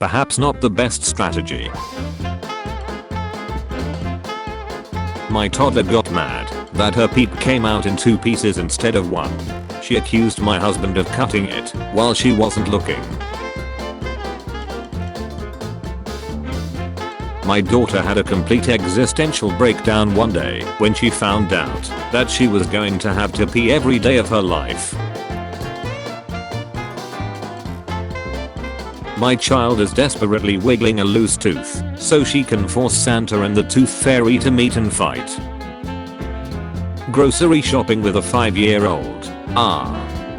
Perhaps not the best strategy. My toddler got mad that her peep came out in 2 pieces instead of 1. She accused my husband of cutting it while she wasn't looking. My daughter had a complete existential breakdown one day when she found out that she was going to have to pee every day of her life. My child is desperately wiggling a loose tooth so she can force Santa and the Tooth Fairy to meet and fight. Grocery shopping with a 5-year-old.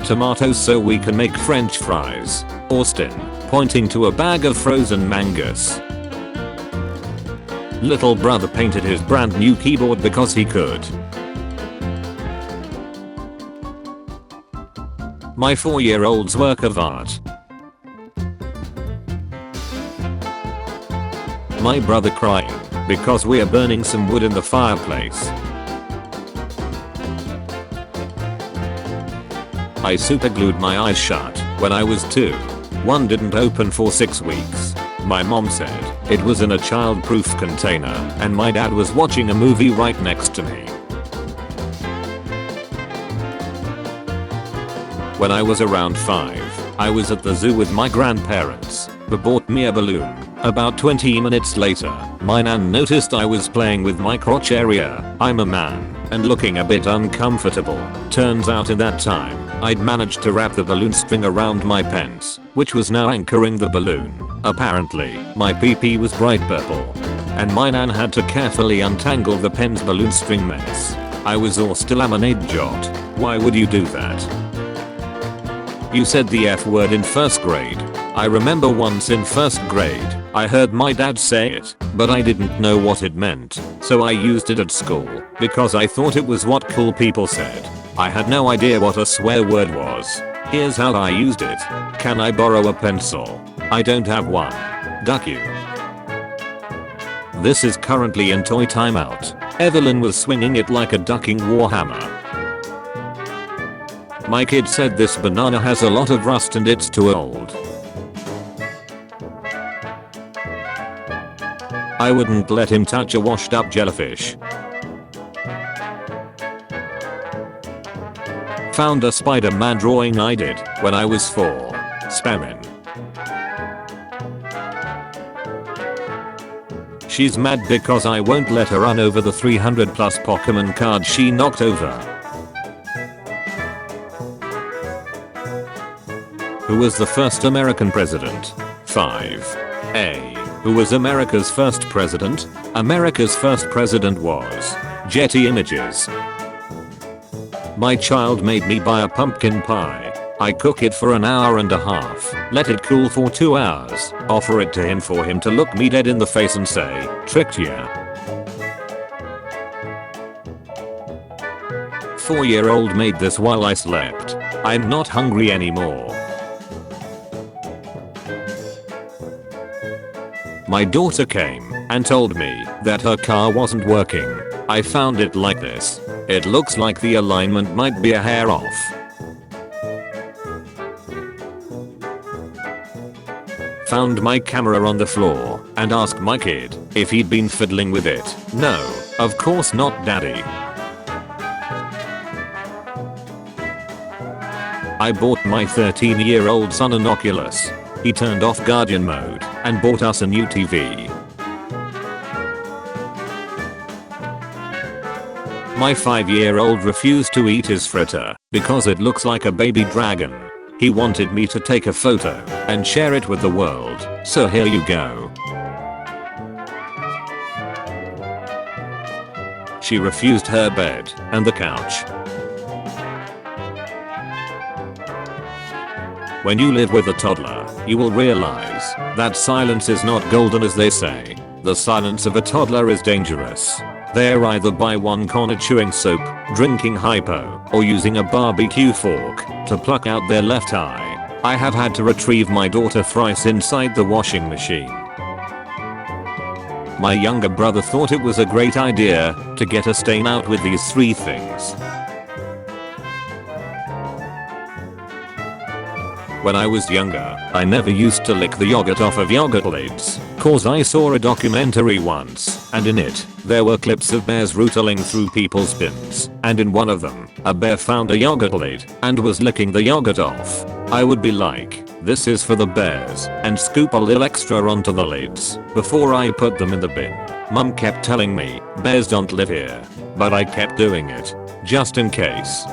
Tomatoes so we can make french fries. Austin, pointing to a bag of frozen mangoes. Little brother painted his brand new keyboard because he could. My 4-year-old's work of art. My brother crying because we are burning some wood in the fireplace. I superglued my eyes shut when I was 2. One didn't open for 6 weeks. My mom said it was in a child-proof container and my dad was watching a movie right next to me. When I was around 5, I was at the zoo with my grandparents. They bought me a balloon. About 20 minutes later, my nan noticed I was playing with my crotch area. I'm a man and looking a bit uncomfortable. Turns out in that time, I'd managed to wrap the balloon string around my pants, which was now anchoring the balloon. Apparently, my pee-pee was bright purple, and my nan had to carefully untangle the pen's balloon string mess. I was all still lemonade jot. Why would you do that? You said the F word in 1st grade. I remember once in 1st grade, I heard my dad say it, but I didn't know what it meant, so I used it at school because I thought it was what cool people said. I had no idea what a swear word was. Here's how I used it. Can I borrow a pencil? I don't have one. Duck you. This is currently in toy timeout. Evelyn was swinging it like a ducking warhammer. My kid said this banana has a lot of rust and it's too old. I wouldn't let him touch a washed up jellyfish. Found a Spider-Man drawing I did when I was 4. Spamming. She's mad because I won't let her run over the 300 plus Pokemon cards she knocked over. Who was the first American president? 5. A. Who was America's first president? America's first president was Getty Images. My child made me buy a pumpkin pie. I cook it for an hour and a half, let it cool for 2 hours, offer it to him for him to look me dead in the face and say, tricked ya. 4-year-old made this while I slept. I'm not hungry anymore. My daughter came and told me that her car wasn't working. I found it like this. It looks like the alignment might be a hair off. Found my camera on the floor and asked my kid if he'd been fiddling with it. No, of course not, daddy. I bought my 13-year-old son an Oculus. He turned off Guardian mode and bought us a new TV. My 5-year-old refused to eat his fritter because it looks like a baby dragon. He wanted me to take a photo and share it with the world, so here you go. She refused her bed and the couch. When you live with a toddler, you will realize that silence is not golden as they say. The silence of a toddler is dangerous. They're either by one corner chewing soap, drinking hypo, or using a barbecue fork to pluck out their left eye. I have had to retrieve my daughter thrice inside the washing machine. My younger brother thought it was a great idea to get a stain out with these 3 things. When I was younger, I never used to lick the yogurt off of yogurt lids, cause I saw a documentary once, and in it, there were clips of bears rootling through people's bins, and in one of them, a bear found a yogurt lid, and was licking the yogurt off. I would be like, this is for the bears, and scoop a little extra onto the lids, before I put them in the bin. Mum kept telling me, bears don't live here, but I kept doing it, just in case.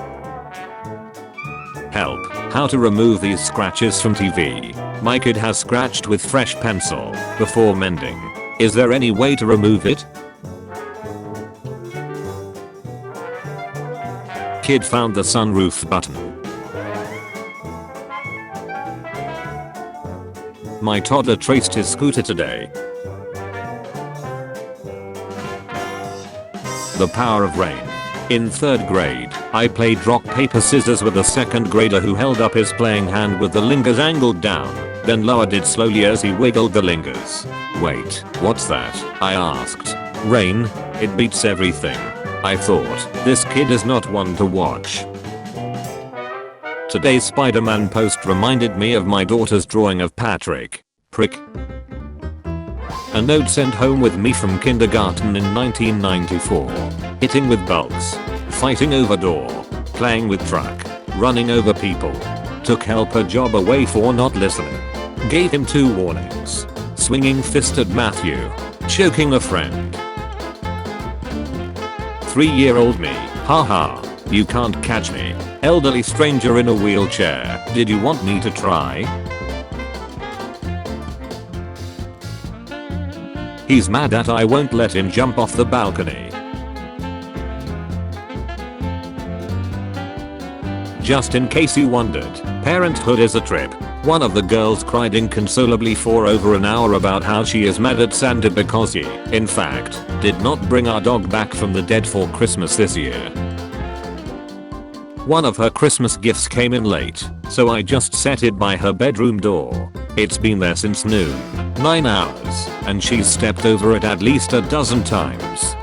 Help. How to remove these scratches from TV. My kid has scratched with fresh pencil before mending. Is there any way to remove it? Kid found the sunroof button. My toddler traced his scooter today. The power of rain. In 3rd grade, I played rock paper scissors with a 2nd grader who held up his playing hand with the lingers angled down, then lowered it slowly as he wiggled the lingers. Wait, what's that? I asked. Rain? It beats everything. I thought, this kid is not one to watch. Today's Spider-Man post reminded me of my daughter's drawing of Patrick. Prick. A note sent home with me from kindergarten in 1994. Hitting with bugs. Fighting over door. Playing with truck. Running over people. Took helper job away for not listening. Gave him 2 warnings. Swinging fist at Matthew. Choking a friend. 3-year-old me. Haha. You can't catch me. Elderly stranger in a wheelchair. Did you want me to try? He's mad that I won't let him jump off the balcony. Just in case you wondered, parenthood is a trip. One of the girls cried inconsolably for over an hour about how she is mad at Santa because he, in fact, did not bring our dog back from the dead for Christmas this year. One of her Christmas gifts came in late, so I just set it by her bedroom door. It's been there since noon, 9 hours, and she's stepped over it at least a dozen times.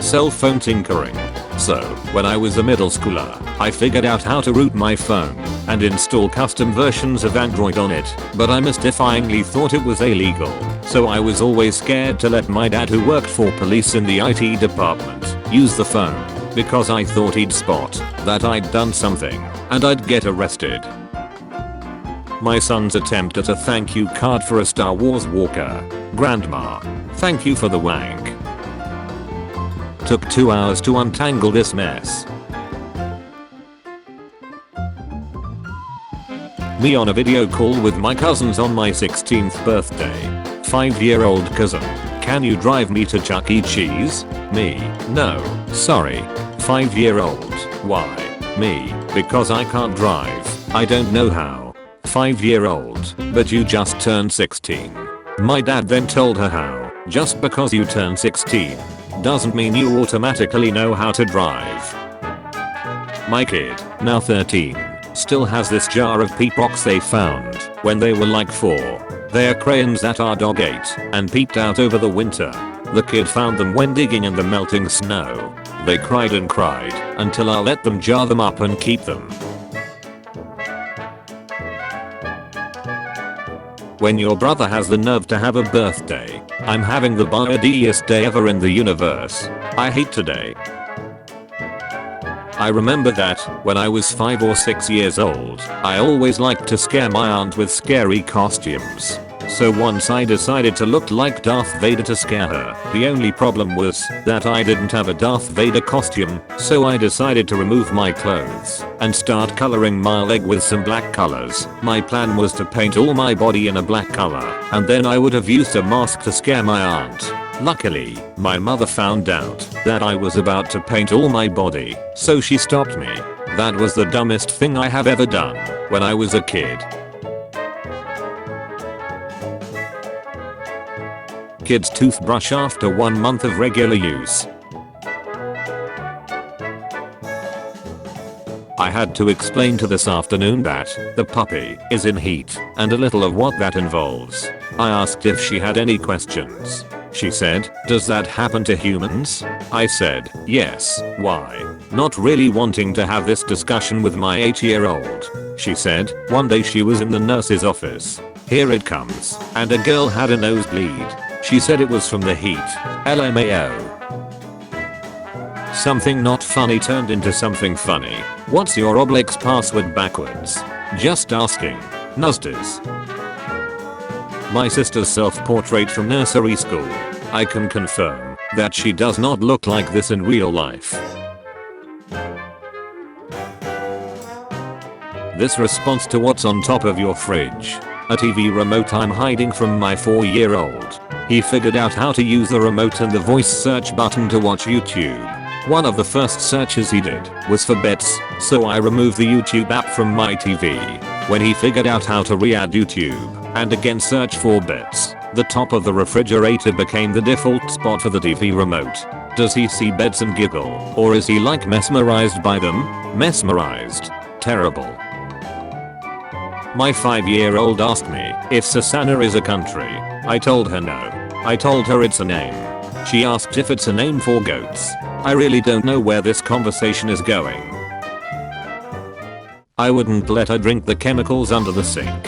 Cell phone tinkering. So, when I was a middle schooler, I figured out how to root my phone and install custom versions of Android on it, but I mystifyingly thought it was illegal, so I was always scared to let my dad, who worked for police in the IT department, use the phone, because I thought he'd spot that I'd done something, and I'd get arrested. My son's attempt at a thank you card for a Star Wars walker. Grandma, thank you for the wank. Took 2 hours to untangle this mess. Me on a video call with my cousins on my 16th birthday. 5-year-old cousin. Can you drive me to Chuck E. Cheese? Me. No, sorry. 5-year-old. Why? Me. Because I can't drive. I don't know how. 5-year-old. But you just turned 16. My dad then told her how. Just because you turned 16 doesn't mean you automatically know how to drive. My kid, now 13, still has this jar of peep rocks they found when they were like 4. They are crayons that our dog ate and peeped out over the winter. The kid found them when digging in the melting snow. They cried and cried until I let them jar them up and keep them. When your brother has the nerve to have a birthday, I'm having the badass day ever in the universe. I hate today. I remember that, when I was 5 or 6 years old, I always liked to scare my aunt with scary costumes. So once I decided to look like Darth Vader to scare her. The only problem was that I didn't have a Darth Vader costume, so I decided to remove my clothes and start coloring my leg with some black colors. My plan was to paint all my body in a black color, and then I would have used a mask to scare my aunt. Luckily, my mother found out that I was about to paint all my body, so she stopped me. That was the dumbest thing I have ever done when I was a kid. Kid's toothbrush after 1 month of regular use. I had to explain to this afternoon that the puppy is in heat and a little of what that involves. I asked if she had any questions. She said, does that happen to humans? I said, yes, why? Not really wanting to have this discussion with my 8-year-old. She said, one day she was in the nurse's office. Here it comes. And a girl had a nosebleed. She said it was from the heat. LMAO. Something not funny turned into something funny. What's your Obelix password backwards? Just asking. Nustas. My sister's self-portrait from nursery school. I can confirm that she does not look like this in real life. This response to what's on top of your fridge. A TV remote I'm hiding from my 4-year-old. He figured out how to use the remote and the voice search button to watch YouTube. One of the first searches he did was for bets, so I removed the YouTube app from my TV. When he figured out how to re-add YouTube and again search for bets, the top of the refrigerator became the default spot for the TV remote. Does he see beds and giggle, or is he like mesmerized by them? Mesmerized. Terrible. My 5-year-old asked me if Susanna is a country. I told her no. I told her it's a name. She asked if it's a name for goats. I really don't know where this conversation is going. I wouldn't let her drink the chemicals under the sink.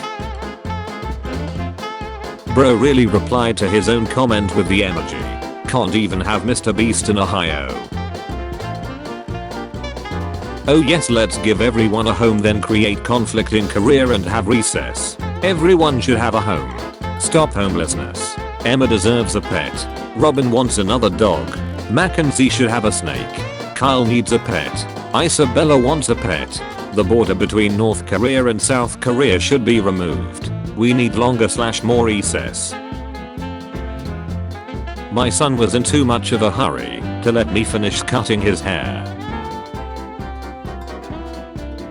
Bro really replied to his own comment with the emoji. Can't even have Mr. Beast in Ohio. Oh yes, let's give everyone a home, then create conflict in career and have recess. Everyone should have a home. Stop homelessness. Emma deserves a pet. Robin wants another dog. Mackenzie should have a snake. Kyle needs a pet. Isabella wants a pet. The border between North Korea and South Korea should be removed. We need longer/more recess. My son was in too much of a hurry to let me finish cutting his hair.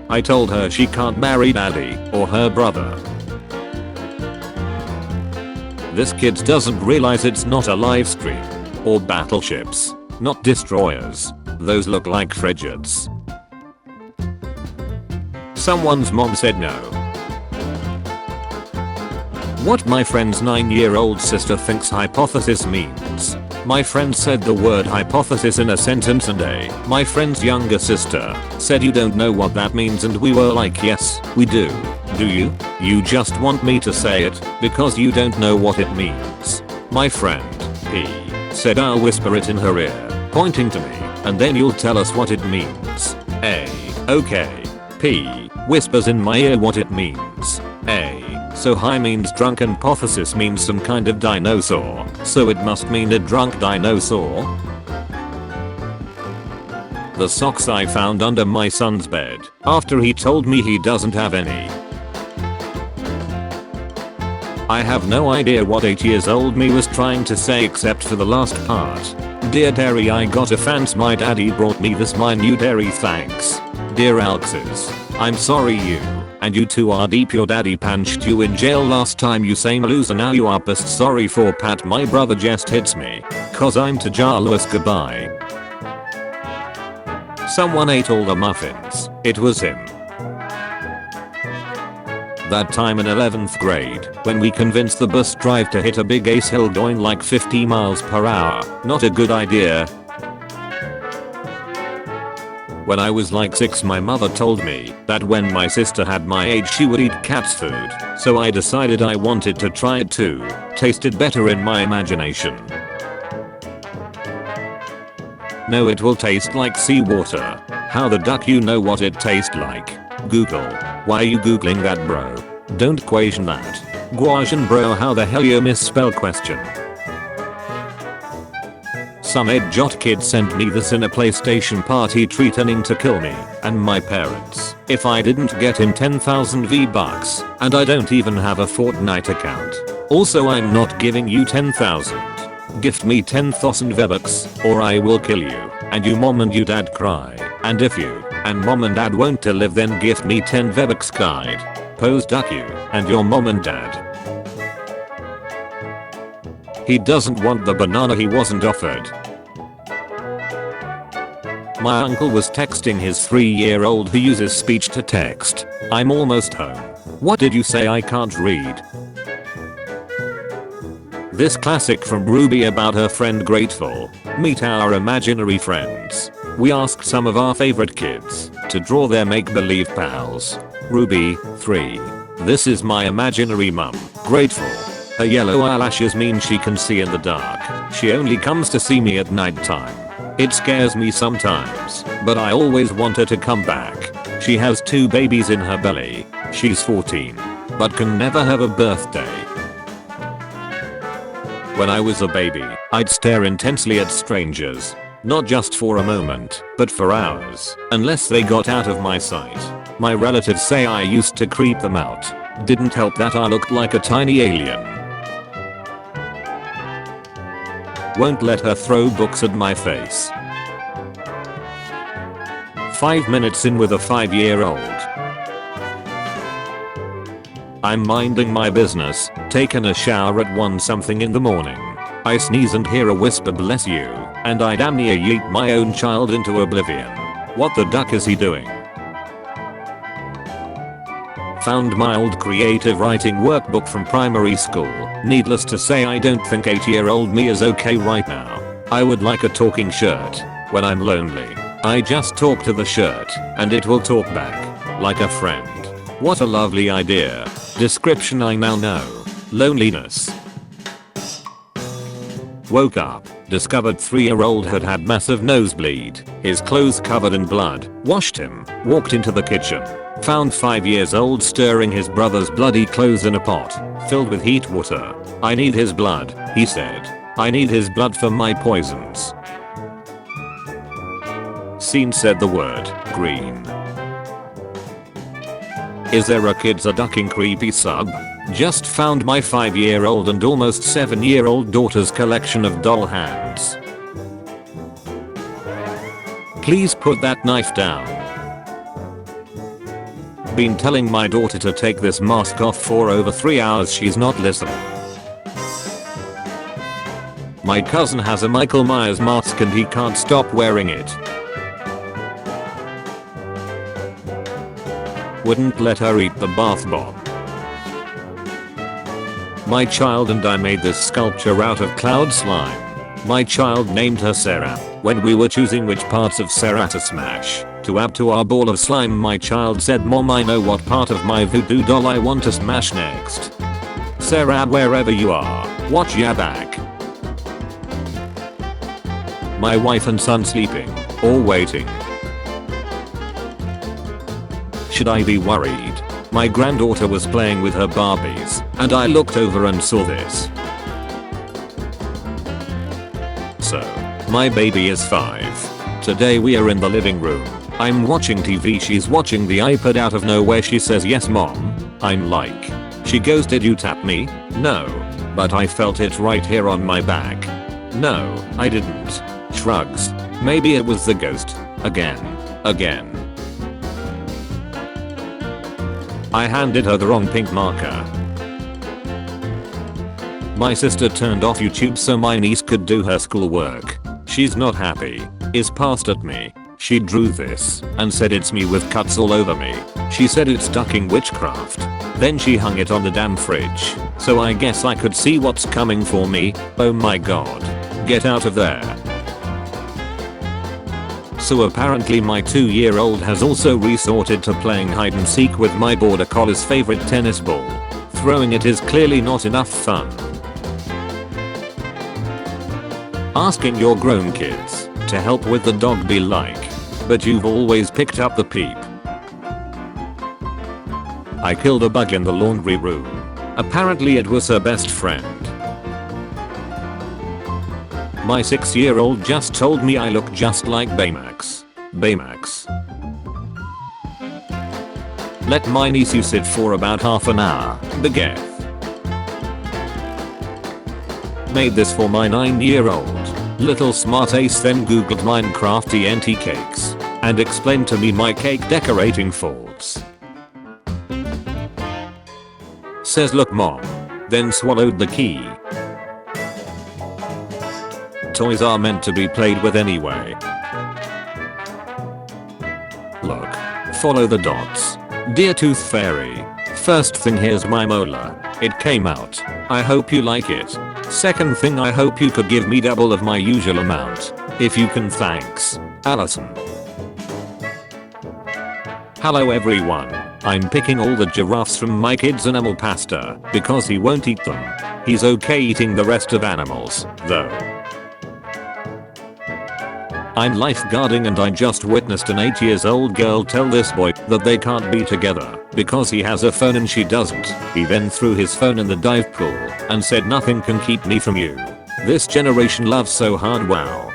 I told her she can't marry daddy or her brother. This kid doesn't realize it's not a live stream. Or battleships. Not destroyers. Those look like frigates. Someone's mom said no. What my friend's 9-year-old sister thinks hypothesis means. My friend said the word hypothesis in a sentence and my friend's younger sister said you don't know what that means, and we were like, yes, we do. Do you? You just want me to say it because you don't know what it means. My friend, P, said I'll whisper it in her ear, pointing to me, and then you'll tell us what it means. A. Okay. P. Whispers in my ear what it means. A. So high means drunk and hypothesis means some kind of dinosaur, so it must mean a drunk dinosaur. The socks I found under my son's bed after he told me he doesn't have any. I have no idea what 8 years old me was trying to say except for the last part. Dear Daddy, I got a fancy. My daddy brought me this, my new dairy, thanks. Dear Alexis, I'm sorry you and you too are deep. Your daddy punched you in jail last time, you same loser. Now you are pissed. Sorry for Pat, my brother just hits me cause I'm to Louis. Goodbye. Someone ate all the muffins. It was him. That time in 11th grade when we convinced the bus driver to hit a big ace hill going like 50 miles per hour. Not a good idea. When I was like 6, my mother told me that when my sister had my age she would eat cat's food, so I decided I wanted to try it too. Tasted better in my imagination. No, it will taste like seawater. How the duck you know what it tastes like? Google. Why are you googling that, bro? Don't question that. Guasian bro, how the hell you misspell question? Some idiot kid sent me this in a PlayStation party threatening to kill me and my parents if I didn't get him 10,000 V-bucks, and I don't even have a Fortnite account. Also, I'm not giving you 10,000. Gift me 10,000 V-bucks or I will kill you and you mom and you dad cry. And if you and mom and dad want to live, then gift me 10 V-bucks guide. Pose duck you and your mom and dad. He doesn't want the banana he wasn't offered. My uncle was texting his 3-year-old who uses speech to text. I'm almost home. What did you say? I can't read. This classic from Ruby about her friend Grateful. Meet our imaginary friends. We asked some of our favorite kids to draw their make-believe pals. Ruby, 3. This is my imaginary mum, Grateful. Her yellow eyelashes mean she can see in the dark. She only comes to see me at night time. It scares me sometimes, but I always want her to come back. She has 2 babies in her belly. She's 14, but can never have a birthday. When I was a baby, I'd stare intensely at strangers. Not just for a moment, but for hours, unless they got out of my sight. My relatives say I used to creep them out. Didn't help that I looked like a tiny alien. Won't let her throw books at my face. 5 minutes in with a 5-year-old. I'm minding my business, taking a shower at 1 something in the morning. I sneeze and hear a whisper bless you, and I damn near yeet my own child into oblivion. What the duck is he doing? Found my old creative writing workbook from primary school. Needless to say I don't think 8-year-old me is okay right now. I would like a talking shirt. When I'm lonely, I just talk to the shirt, and it will talk back. Like a friend. What a lovely idea. Description I now know. Loneliness. Woke up, discovered 3-year-old had had massive nosebleed, his clothes covered in blood, washed him, walked into the kitchen, found 5 years old stirring his brother's bloody clothes in a pot, filled with heat water. I need his blood, he said. I need his blood for my poisons. Scene said the word, green. Is there a kids are ducking creepy sub? Just found my 5-year-old and almost 7-year-old daughter's collection of doll hands. Please put that knife down. Been telling my daughter to take this mask off for over 3 hours, she's not listening. My cousin has a Michael Myers mask and he can't stop wearing it. Wouldn't let her eat the bath bomb. My child and I made this sculpture out of cloud slime. My child named her Sarah. When we were choosing which parts of Sarah to smash to add to our ball of slime, my child said, "Mom, I know what part of my voodoo doll I want to smash next." Sarah, wherever you are, watch your back. My wife and son sleeping, or waiting. Should I be worried? My granddaughter was playing with her Barbies, and I looked over and saw this. So, my baby is 5. Today we are in the living room. I'm watching TV, she's watching the iPad. Out of nowhere she says, "Yes mom." I'm like. She goes, "Did you tap me?" No. But I felt it right here on my back. No, I didn't. Shrugs. Maybe it was the ghost. Again. I handed her the wrong pink marker. My sister turned off YouTube so my niece could do her schoolwork. She's not happy. Is past at me. She drew this and said it's me with cuts all over me. She said it's ducking witchcraft. Then she hung it on the damn fridge. So I guess I could see what's coming for me. Oh my god. Get out of there. So apparently my 2-year-old has also resorted to playing hide and seek with my border collie's favorite tennis ball. Throwing it is clearly not enough fun. Asking your grown kids to help with the dog be like, but you've always picked up the peep. I killed a bug in the laundry room. Apparently it was her best friend. My 6-year-old just told me I look just like Baymax. Let my niece sit for about half an hour. Begeth. Made this for my 9-year-old. Little smart ace then googled Minecraft TNT cakes and explained to me my cake decorating faults. Says, "Look mom." Then swallowed the key. Toys are meant to be played with anyway. Look. Follow the dots. Dear Tooth Fairy. First thing, here's my molar. It came out. I hope you like it. Second thing, I hope you could give me double of my usual amount. If you can, thanks. Allison. Hello everyone. I'm picking all the giraffes from my kid's animal pasta because he won't eat them. He's okay eating the rest of animals, though. I'm lifeguarding and I just witnessed an 8-year-old girl tell this boy that they can't be together because he has a phone and she doesn't. He then threw his phone in the dive pool and said, "Nothing can keep me from you." This generation loves so hard, wow.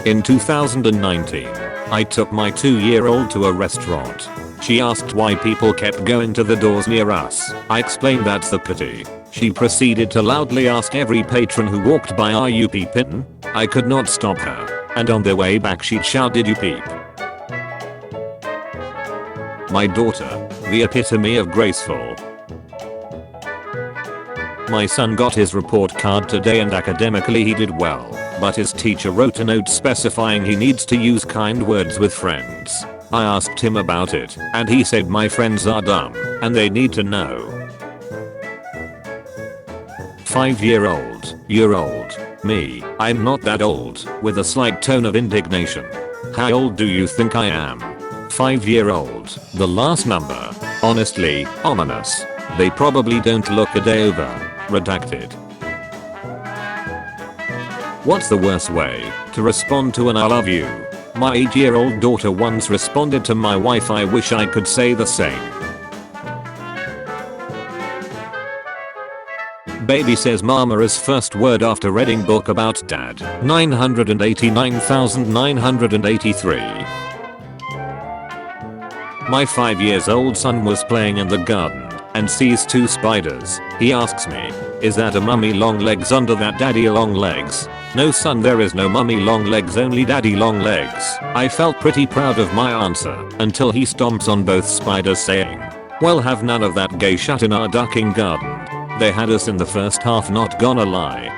In 2019, I took my 2-year-old to a restaurant. She asked why people kept going to the doors near us. I explained that's the pity. She proceeded to loudly ask every patron who walked by, "Are you peepin'?" I could not stop her, and on their way back she'd shout, "Did you peep?" My daughter, the epitome of graceful. My son got his report card today and academically he did well, but his teacher wrote a note specifying he needs to use kind words with friends. I asked him about it, and he said my friends are dumb, and they need to know. 5-year-old, you're old. Me, I'm not that old, with a slight tone of indignation. How old do you think I am? 5-year-old, the last number. Honestly, ominous. They probably don't look a day over. Redacted. What's the worst way to respond to an "I love you"? My 8-year-old daughter once responded to my wife, "I wish I could say the same." Baby says mama is first word after reading book about dad. 989,983. My 5-year-old son was playing in the garden and sees 2 spiders. He asks me, "Is that a mummy long legs under that daddy long legs?" "No son, there is no mummy long legs, only daddy long legs." I felt pretty proud of my answer until he stomps on both spiders saying, "Well, have none of that gay shit in our ducking garden." They had us in the first half, not gonna lie.